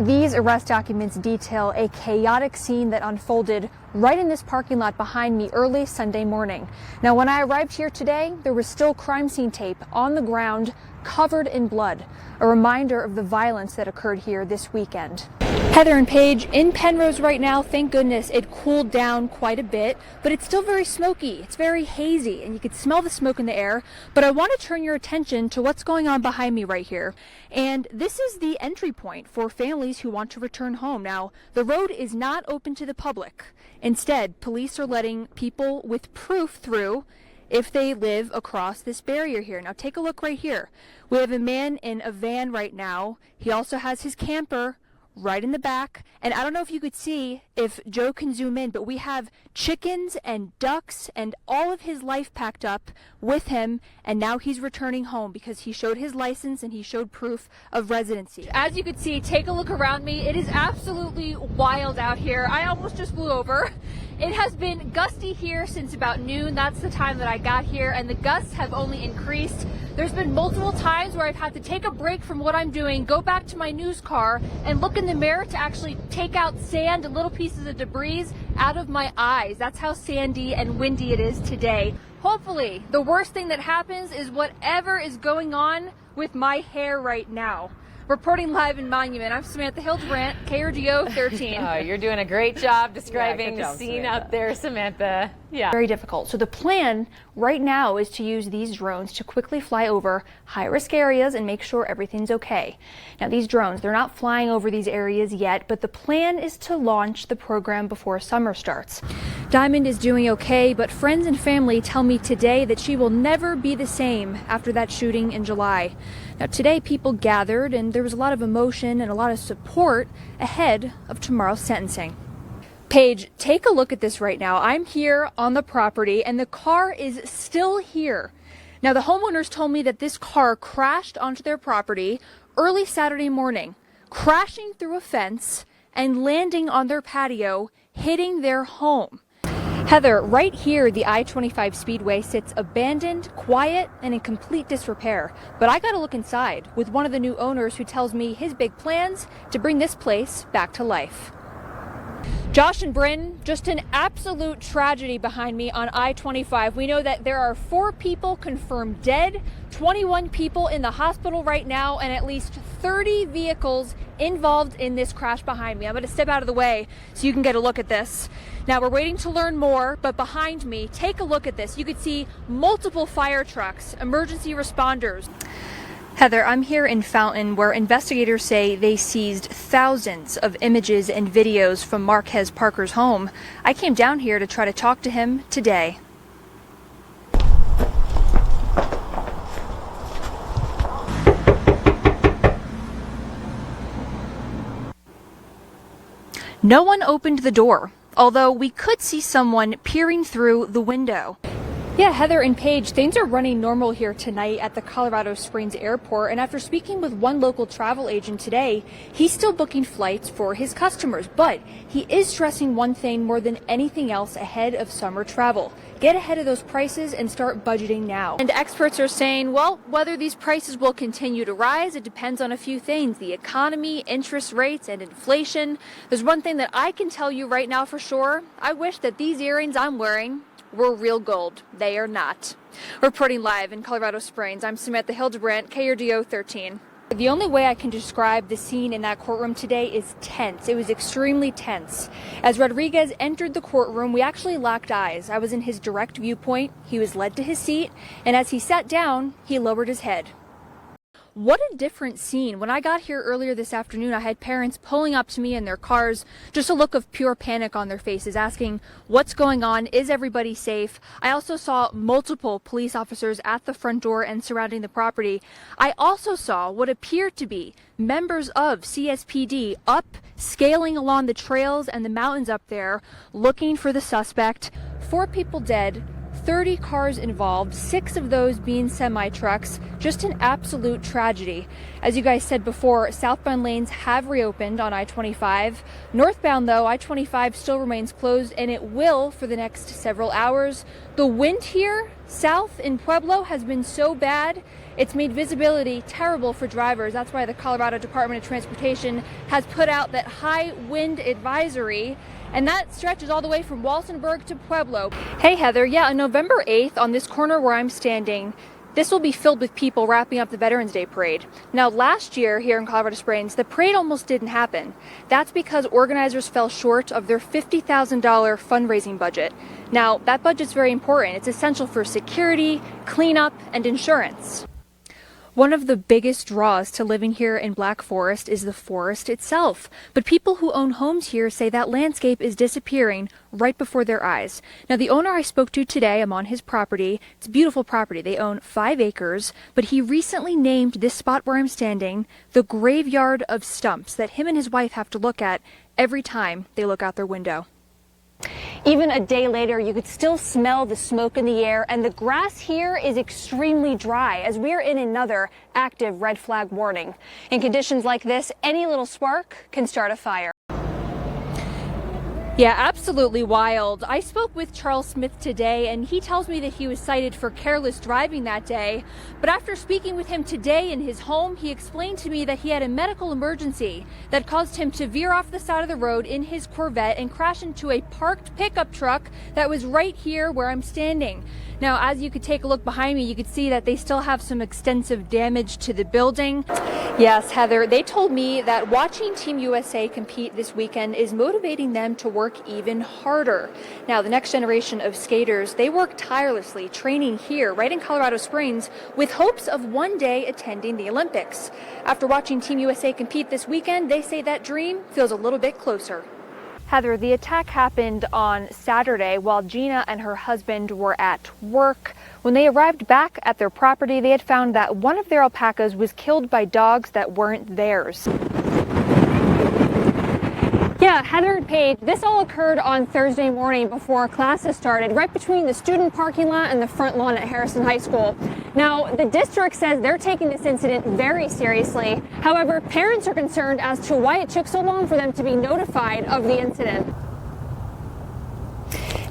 These arrest documents detail a chaotic scene that unfolded right in this parking lot behind me early Sunday morning. Now, when I arrived here today, there was still crime scene tape on the ground covered in blood, a reminder of the violence that occurred here this weekend. Heather and Paige, in Penrose right now, thank goodness it cooled down quite a bit, but it's still very smoky. It's very hazy, and you can smell the smoke in the air. But I want to turn your attention to what's going on behind me right here. And this is the entry point for families who want to return home. Now, the road is not open to the public. Instead, police are letting people with proof through if they live across this barrier here. Now, take a look right here. We have a man in a van right now. He also has his camper right in the back, and I don't know if you could see if Joe can zoom in, but we have chickens and ducks and all of his life packed up with him, and now he's returning home because he showed his license and he showed proof of residency. As you can see, take a look around me. It is absolutely wild out here. I almost just flew over. It has been gusty here since about noon. That's the time that I got here, and the gusts have only increased. There's been multiple times where I've had to take a break from what I'm doing, go back to my news car, and look in the mirror to actually take out sand and little pieces of debris out of my eyes. That's how sandy and windy it is today. Hopefully, the worst thing that happens is whatever is going on with my hair right now. Reporting live in Monument, I'm Samantha Hildebrandt, KRDO 13. Oh, you're doing a great job describing good job, the scene Samantha. out there, Samantha. Yeah. Very difficult. So the plan right now is to use these drones to quickly fly over high-risk areas and make sure everything's okay. Now, these drones, they're not flying over these areas yet, but the plan is to launch the program before summer starts. Diamond is doing okay, but friends and family tell me today that she will never be the same after that shooting in July. Now, today people gathered and there was a lot of emotion and a lot of support ahead of tomorrow's sentencing. Paige, take a look at this right now. I'm here on the property and the car is still here. Now, the homeowners told me that this car crashed onto their property early Saturday morning, crashing through a fence and landing on their patio, hitting their home. Heather, right here, the I-25 Speedway sits abandoned, quiet, and in complete disrepair. But I got to look inside with one of the new owners who tells me his big plans to bring this place back to life. Josh and Bryn, just an absolute tragedy behind me on I-25. We know that there are 4 people confirmed dead, 21 people in the hospital right now, and at least 30 vehicles involved in this crash behind me. I'm going to step out of the way so you can get a look at this. Now, we're waiting to learn more, but behind me, take a look at this. You could see multiple fire trucks, emergency responders. Heather, I'm here in Fountain where investigators say they seized thousands of images and videos from Marquez Parker's home. I came down here to try to talk to him today. No one opened the door, although we could see someone peering through the window. Yeah, Heather and Paige, things are running normal here tonight at the Colorado Springs Airport, and after speaking with one local travel agent today, he's still booking flights for his customers, but he is stressing one thing more than anything else ahead of summer travel. Get ahead of those prices and start budgeting now. And experts are saying, well, whether these prices will continue to rise, it depends on a few things: the economy, interest rates, and inflation. There's one thing that I can tell you right now for sure. I wish that these earrings I'm wearing were real gold. They are not. Reporting live in Colorado Springs, I'm Samantha Hildebrandt, KRDO 13. The only way I can describe the scene in that courtroom today is tense. It was extremely tense. As Rodriguez entered the courtroom, we actually locked eyes. I was in his direct viewpoint. He was led to his seat, and as he sat down, he lowered his head. What a different scene. When I got here earlier this afternoon, I had parents pulling up to me in their cars, just a look of pure panic on their faces, asking what's going on, is everybody safe? I also saw multiple police officers at the front door and surrounding the property. I also saw what appeared to be members of CSPD up, scaling along the trails and the mountains up there, looking for the suspect. 4 people dead, 30 cars involved, 6 of those being semi-trucks. Just an absolute tragedy. As you guys said before, southbound lanes have reopened on I-25. Northbound, though, I-25 still remains closed, and it will for the next several hours. The wind here south in Pueblo has been so bad, it's made visibility terrible for drivers. That's why the Colorado Department of Transportation has put out that high wind advisory, and that stretches all the way from Walsenburg to Pueblo. Hey Heather, yeah, on November 8th, on this corner where I'm standing, this will be filled with people wrapping up the Veterans Day Parade. Now, last year here in Colorado Springs, the parade almost didn't happen. That's because organizers fell short of their $50,000 fundraising budget. Now, that budget's very important. It's essential for security, cleanup, and insurance. One of the biggest draws to living here in Black Forest is the forest itself. But people who own homes here say that landscape is disappearing right before their eyes. Now, the owner I spoke to today, I'm on his property. It's a beautiful property. They own 5 acres, but he recently named this spot where I'm standing the graveyard of stumps that him and his wife have to look at every time they look out their window. Even a day later, you could still smell the smoke in the air, and the grass here is extremely dry as we're in another active red flag warning. In conditions like this, any little spark can start a fire. Yeah, absolutely wild. I spoke with Charles Smith today, and he tells me that he was cited for careless driving that day. But after speaking with him today in his home, he explained to me that he had a medical emergency that caused him to veer off the side of the road in his Corvette and crash into a parked pickup truck that was right here where I'm standing. Now, as you could take a look behind me, you could see that they still have some extensive damage to the building. Yes, Heather, they told me that watching Team USA compete this weekend is motivating them to work even harder. Now, the next generation of skaters, they work tirelessly training here right in Colorado Springs with hopes of one day attending the Olympics. After watching Team USA compete this weekend, they say that dream feels a little bit closer. Heather, the attack happened on Saturday while Gina and her husband were at work. When they arrived back at their property, they had found that one of their alpacas was killed by dogs that weren't theirs. Yeah, Heather and Paige, this all occurred on Thursday morning before classes started, right between the student parking lot and the front lawn at Harrison High School. Now, the district says they're taking this incident very seriously. However, parents are concerned as to why it took so long for them to be notified of the incident.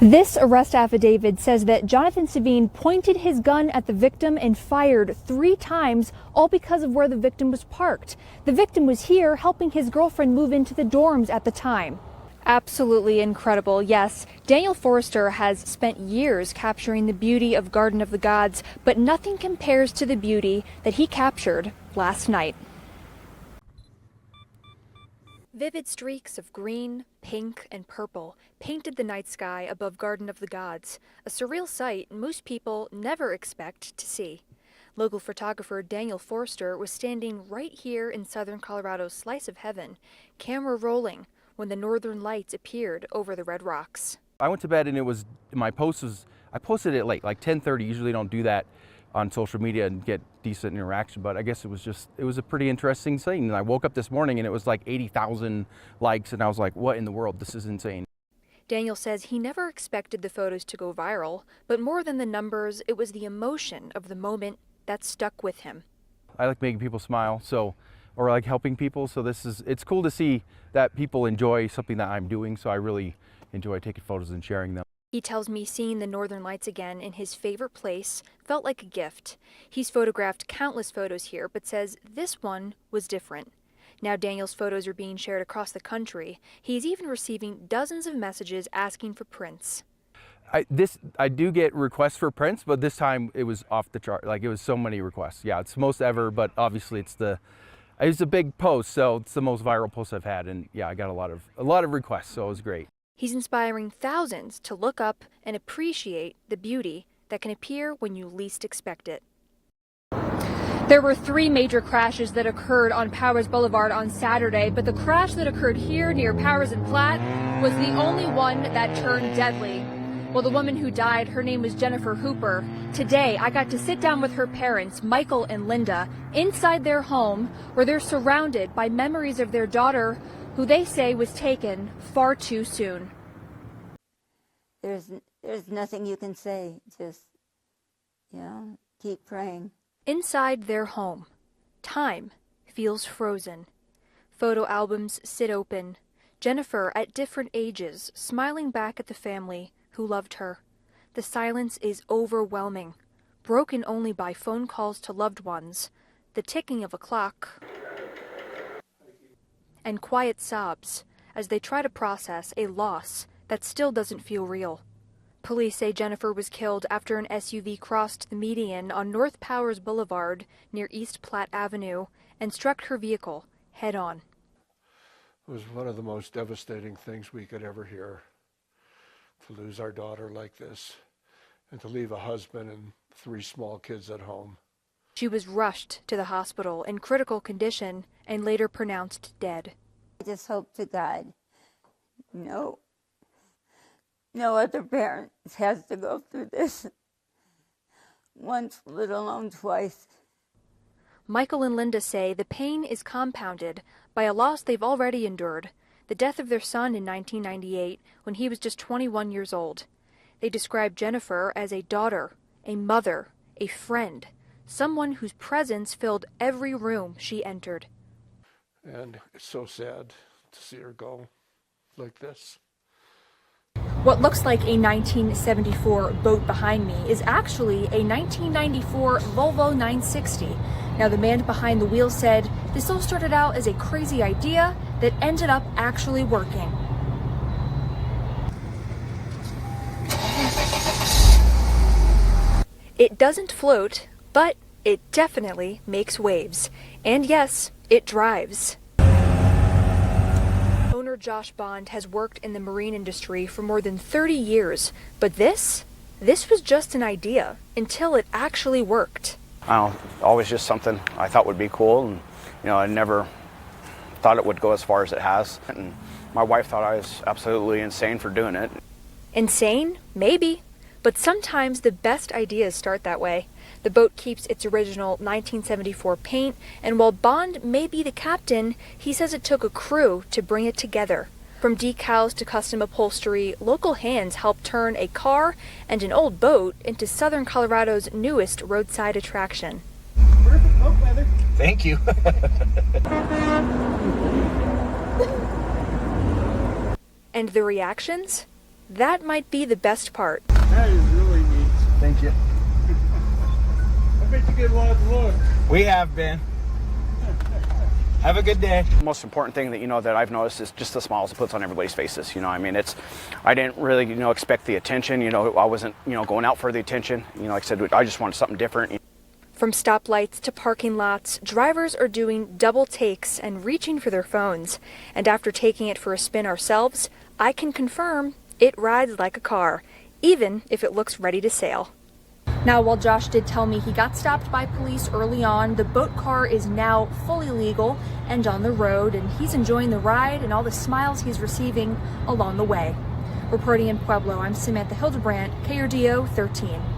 This arrest affidavit says that Jonathan Savine pointed his gun at the victim and fired 3 times, all because of where the victim was parked. The victim was here helping his girlfriend move into the dorms at the time. Absolutely incredible, yes. Daniel Forrester has spent years capturing the beauty of Garden of the Gods, but nothing compares to the beauty that he captured last night. Vivid streaks of green, pink, and purple painted the night sky above Garden of the Gods, a surreal sight most people never expect to see. Local photographer Daniel Forster was standing right here in southern Colorado's slice of heaven, camera rolling, when the northern lights appeared over the red rocks. I went to bed and I posted it late, like 10:30. Usually don't do that on social media and get decent interaction, but I guess it was a pretty interesting thing. And I woke up this morning and it was like 80,000 likes, and I was like, what in the world? This is insane. Daniel says he never expected the photos to go viral, but more than the numbers, it was the emotion of the moment that stuck with him. I like making people smile, or like helping people, so it's cool to see that people enjoy something that I'm doing, so I really enjoy taking photos and sharing them. He tells me seeing the northern lights again in his favorite place felt like a gift. He's photographed countless photos here, but says this one was different. Now Daniel's photos are being shared across the country. He's even receiving dozens of messages asking for prints. I do get requests for prints, but this time it was off the chart. Like, it was so many requests. Yeah, it's the most ever, but obviously it's a big post, so it's the most viral post I've had, and yeah, I got a lot of requests, so it was great. He's inspiring thousands to look up and appreciate the beauty that can appear when you least expect it. There were 3 major crashes that occurred on Powers Boulevard on Saturday, but the crash that occurred here near Powers and Platt was the only one that turned deadly. Well, the woman who died, her name was Jennifer Hooper. Today, I got to sit down with her parents, Michael and Linda, inside their home, where they're surrounded by memories of their daughter, who they say was taken far too soon. There's There's nothing you can say. Just, keep praying. Inside their home, time feels frozen. Photo albums sit open. Jennifer, at different ages, smiling back at the family who loved her. The silence is overwhelming, broken only by phone calls to loved ones, the ticking of a clock, and quiet sobs as they try to process a loss that still doesn't feel real. Police say Jennifer was killed after an SUV crossed the median on North Powers Boulevard near East Platte Avenue and struck her vehicle head-on. It was one of the most devastating things we could ever hear, to lose our daughter like this and to leave a husband and 3 small kids at home. She was rushed to the hospital in critical condition and later pronounced dead. I just hope to God no other parent has to go through this once, let alone twice. Michael and Linda say the pain is compounded by a loss they've already endured, the death of their son in 1998 when he was just 21 years old. They describe Jennifer as a daughter, a mother, a friend, someone whose presence filled every room she entered. And it's so sad to see her go like this. What looks like a 1974 boat behind me is actually a 1994 Volvo 960. Now, the man behind the wheel said this all started out as a crazy idea that ended up actually working. It doesn't float, but it definitely makes waves. And yes, it drives. Owner Josh Bond has worked in the marine industry for more than 30 years, but this was just an idea until it actually worked. I don't know, always just something I thought would be cool, and I never thought it would go as far as it has. And my wife thought I was absolutely insane for doing it. Insane? Maybe. But sometimes the best ideas start that way. The boat keeps its original 1974 paint, and while Bond may be the captain, he says it took a crew to bring it together. From decals to custom upholstery, local hands helped turn a car and an old boat into Southern Colorado's newest roadside attraction. Perfect boat weather. Thank you. And the reactions? That might be the best part. That is really neat. Thank you. I bet you get a lot of looks. We have been. Have a good day. The most important thing that that I've noticed is just the smiles it puts on everybody's faces. I didn't really expect the attention. I wasn't going out for the attention. Like I said, I just wanted something different. From stoplights to parking lots, drivers are doing double takes and reaching for their phones. And after taking it for a spin ourselves, I can confirm it rides like a car, even if it looks ready to sail. Now, while Josh did tell me he got stopped by police early on, the boat car is now fully legal and on the road, and he's enjoying the ride and all the smiles he's receiving along the way. Reporting in Pueblo, I'm Samantha Hildebrandt, KRDO 13.